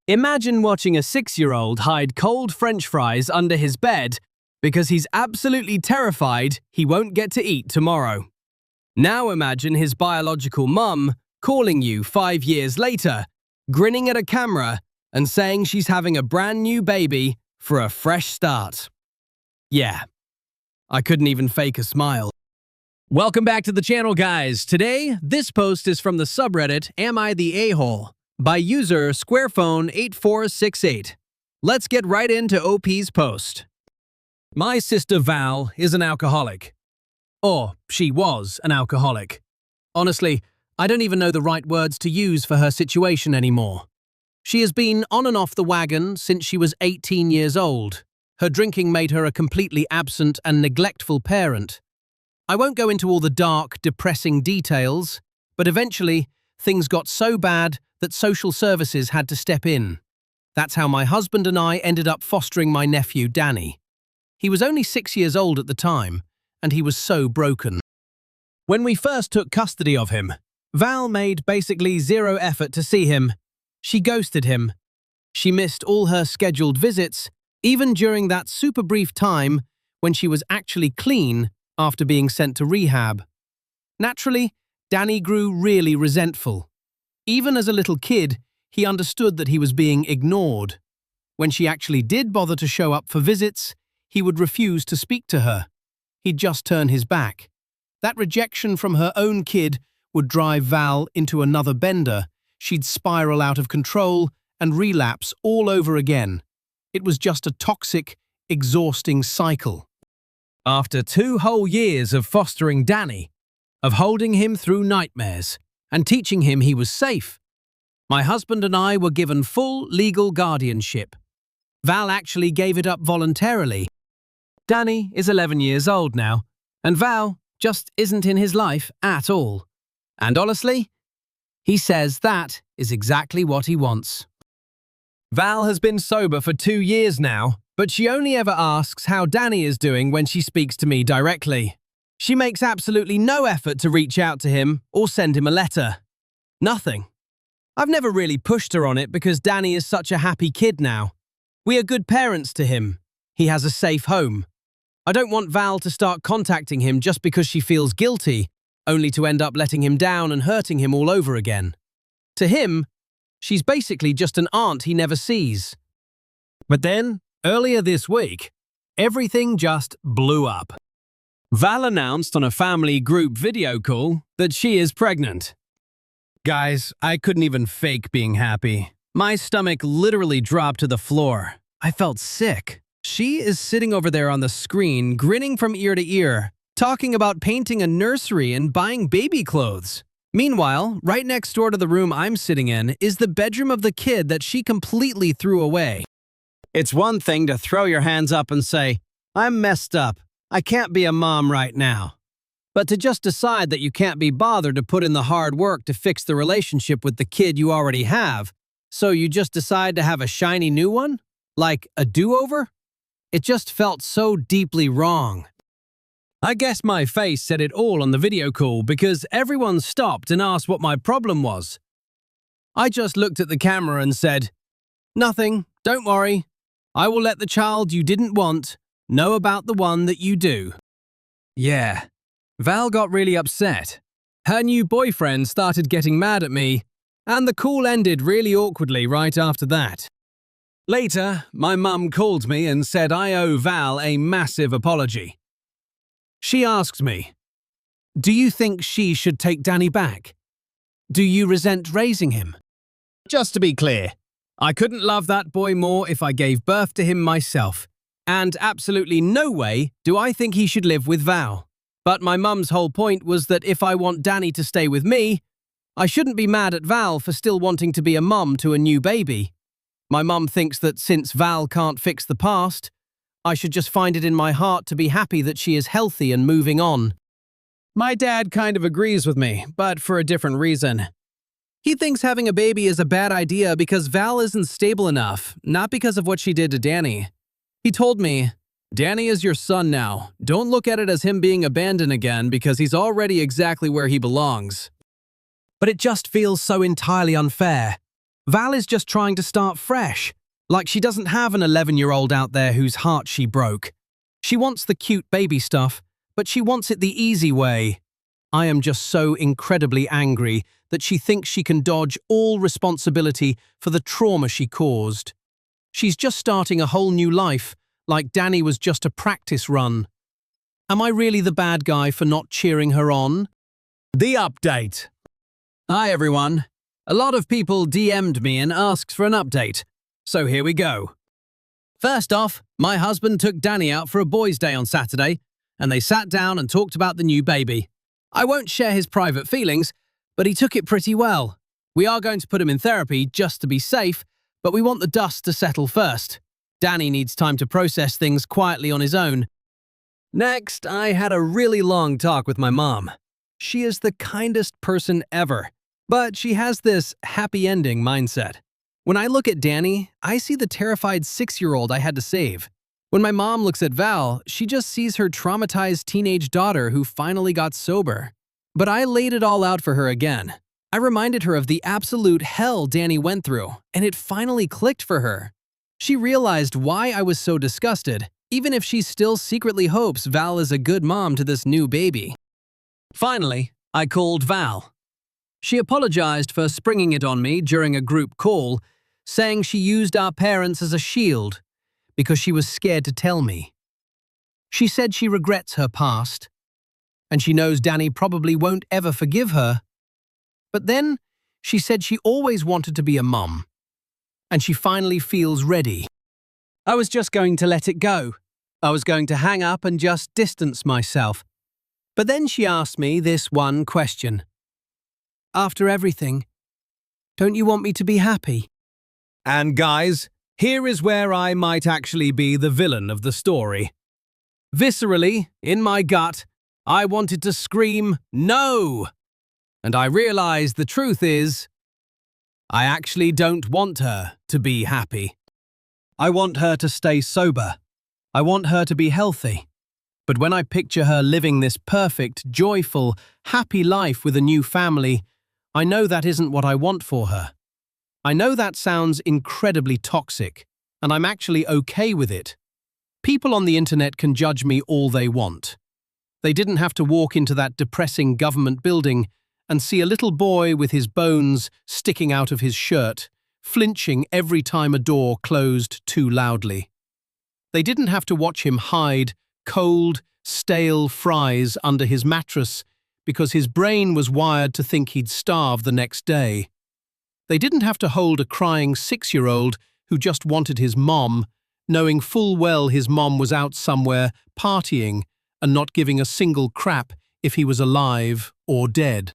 Imagine watching a 6-year-old hide cold French fries under his bed because he's absolutely terrified he won't get to eat tomorrow. Now imagine his biological mum calling you 5 years later, grinning at a camera and saying she's having a brand new baby for a fresh start. Yeah, I couldn't even fake a smile. Welcome back to the channel, guys. Today, this post is from the subreddit Am I the A-hole? By user SquarePhone8468. Let's get right into OP's post. My sister Val is an alcoholic. Or she was an alcoholic. Honestly, I don't even know the right words to use for her situation anymore. She has been on and off the wagon since she was 18 years old. Her drinking made her a completely absent and neglectful parent. I won't go into all the dark, depressing details, but eventually, things got so bad that social services had to step in. That's how my husband and I ended up fostering my nephew, Danny. He was only 6 years old at the time, and he was so broken. When we first took custody of him, Val made basically zero effort to see him. She ghosted him. She missed all her scheduled visits, even during that super brief time when she was actually clean after being sent to rehab. Naturally, Danny grew really resentful. Even as a little kid, he understood that he was being ignored. When she actually did bother to show up for visits, he would refuse to speak to her. He'd just turn his back. That rejection from her own kid would drive Val into another bender. She'd spiral out of control and relapse all over again. It was just a toxic, exhausting cycle. After 2 whole years of fostering Danny, of holding him through nightmares, and teaching him he was safe, my husband and I were given full legal guardianship. Val actually gave it up voluntarily. Danny is 11 years old now, and Val just isn't in his life at all. And honestly, he says that is exactly what he wants. Val has been sober for 2 years now, but she only ever asks how Danny is doing when she speaks to me directly. She makes absolutely no effort to reach out to him or send him a letter. Nothing. I've never really pushed her on it because Danny is such a happy kid now. We are good parents to him. He has a safe home. I don't want Val to start contacting him just because she feels guilty, only to end up letting him down and hurting him all over again. To him, she's basically just an aunt he never sees. But then, earlier this week, everything just blew up. Val announced on a family group video call that she is pregnant. Guys, I couldn't even fake being happy. My stomach literally dropped to the floor. I felt sick. She is sitting over there on the screen, grinning from ear to ear, talking about painting a nursery and buying baby clothes. Meanwhile, right next door to the room I'm sitting in is the bedroom of the kid that she completely threw away. It's one thing to throw your hands up and say, "I'm messed up. I can't be a mom right now." But to just decide that you can't be bothered to put in the hard work to fix the relationship with the kid you already have, so you just decide to have a shiny new one? Like a do-over? It just felt so deeply wrong. I guess my face said it all on the video call because everyone stopped and asked what my problem was. I just looked at the camera and said, "Nothing, don't worry. I will let the child you didn't want know about the one that you do." Yeah, Val got really upset. Her new boyfriend started getting mad at me, and the call ended really awkwardly right after that. Later, my mum called me and said I owe Val a massive apology. She asked me, "Do you think she should take Danny back? Do you resent raising him?" Just to be clear, I couldn't love that boy more if I gave birth to him myself, and absolutely no way do I think he should live with Val. But my mum's whole point was that if I want Danny to stay with me, I shouldn't be mad at Val for still wanting to be a mum to a new baby. My mum thinks that since Val can't fix the past, I should just find it in my heart to be happy that she is healthy and moving on. My dad kind of agrees with me, but for a different reason. He thinks having a baby is a bad idea because Val isn't stable enough, not because of what she did to Danny. He told me, "Danny is your son now. Don't look at it as him being abandoned again because he's already exactly where he belongs." But it just feels so entirely unfair. Val is just trying to start fresh, like she doesn't have an 11-year-old out there whose heart she broke. She wants the cute baby stuff, but she wants it the easy way. I am just so incredibly angry that she thinks she can dodge all responsibility for the trauma she caused. She's just starting a whole new life, like Danny was just a practice run. Am I really the bad guy for not cheering her on? The update. Hi everyone. A lot of people DM'd me and asked for an update, so here we go. First off, my husband took Danny out for a boys' day on Saturday, and they sat down and talked about the new baby. I won't share his private feelings, but he took it pretty well. We are going to put him in therapy just to be safe, but we want the dust to settle first. Danny needs time to process things quietly on his own. Next, I had a really long talk with my mom. She is the kindest person ever, but she has this happy ending mindset. When I look at Danny, I see the terrified 6-year-old I had to save. When my mom looks at Val, she just sees her traumatized teenage daughter who finally got sober. But I laid it all out for her again. I reminded her of the absolute hell Danny went through, and it finally clicked for her. She realized why I was so disgusted, even if she still secretly hopes Val is a good mom to this new baby. Finally, I called Val. She apologized for springing it on me during a group call, saying she used our parents as a shield because she was scared to tell me. She said she regrets her past, and she knows Danny probably won't ever forgive her. But then, she said she always wanted to be a mum, and she finally feels ready. I was just going to let it go. I was going to hang up and just distance myself. But then she asked me this one question. After everything, don't you want me to be happy? And guys, here is where I might actually be the villain of the story. Viscerally, in my gut, I wanted to scream, no! And I realized the truth is, I actually don't want her to be happy. I want her to stay sober. I want her to be healthy. But when I picture her living this perfect, joyful, happy life with a new family, I know that isn't what I want for her. I know that sounds incredibly toxic, and I'm actually okay with it. People on the internet can judge me all they want. They didn't have to walk into that depressing government building and see a little boy with his bones sticking out of his shirt, flinching every time a door closed too loudly. They didn't have to watch him hide cold, stale fries under his mattress because his brain was wired to think he'd starve the next day. They didn't have to hold a crying 6-year-old who just wanted his mom, knowing full well his mom was out somewhere partying and not giving a single crap if he was alive or dead.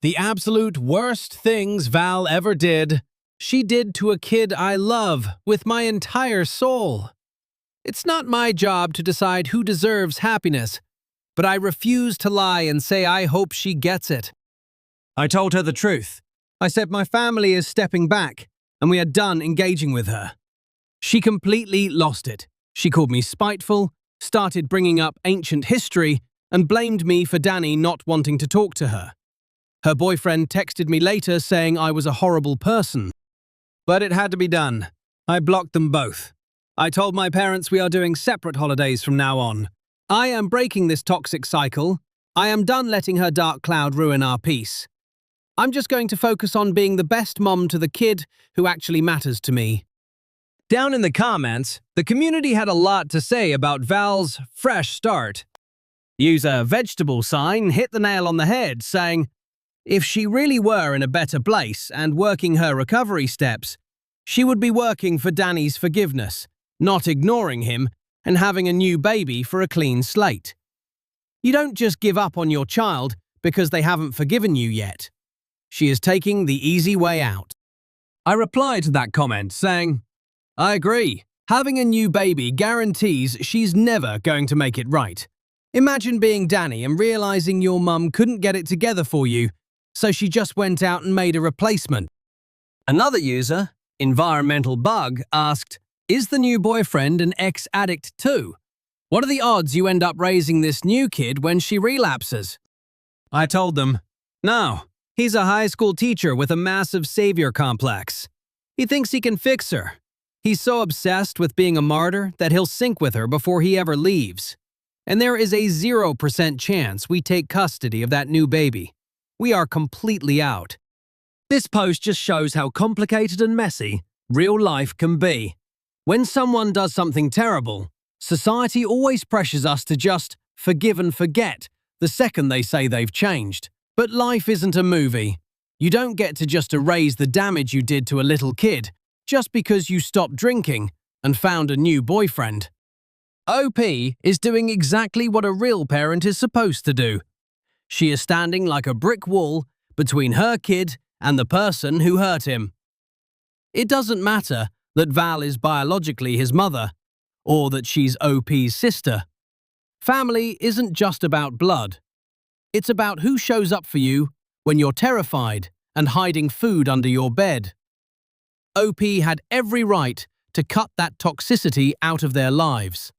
The absolute worst things Val ever did, she did to a kid I love with my entire soul. It's not my job to decide who deserves happiness, but I refuse to lie and say I hope she gets it. I told her the truth. I said my family is stepping back, and we are done engaging with her. She completely lost it. She called me spiteful, started bringing up ancient history, and blamed me for Danny not wanting to talk to her. Her boyfriend texted me later saying I was a horrible person. But it had to be done. I blocked them both. I told my parents we are doing separate holidays from now on. I am breaking this toxic cycle. I am done letting her dark cloud ruin our peace. I'm just going to focus on being the best mom to the kid who actually matters to me. Down in the comments, the community had a lot to say about Val's fresh start. User Vegetable Sign hit the nail on the head, saying, if she really were in a better place and working her recovery steps, she would be working for Danny's forgiveness, not ignoring him and having a new baby for a clean slate. You don't just give up on your child because they haven't forgiven you yet. She is taking the easy way out. I replied to that comment saying, I agree. Having a new baby guarantees she's never going to make it right. Imagine being Danny and realizing your mum couldn't get it together for you, so she just went out and made a replacement. Another user, Environmental Bug, asked, is the new boyfriend an ex-addict too? What are the odds you end up raising this new kid when she relapses? I told them, no, he's a high school teacher with a massive savior complex. He thinks he can fix her. He's so obsessed with being a martyr that he'll sink with her before he ever leaves. And there is a 0% chance we take custody of that new baby. We are completely out. This post just shows how complicated and messy real life can be. When someone does something terrible, society always pressures us to just forgive and forget the second they say they've changed. But life isn't a movie. You don't get to just erase the damage you did to a little kid just because you stopped drinking and found a new boyfriend. OP is doing exactly what a real parent is supposed to do. She is standing like a brick wall between her kid and the person who hurt him. It doesn't matter that Val is biologically his mother, or that she's OP's sister. Family isn't just about blood. It's about who shows up for you when you're terrified and hiding food under your bed. OP had every right to cut that toxicity out of their lives.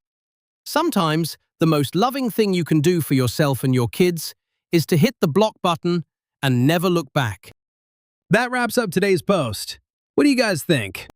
Sometimes, the most loving thing you can do for yourself and your kids is to hit the block button and never look back. That wraps up today's post. What do you guys think?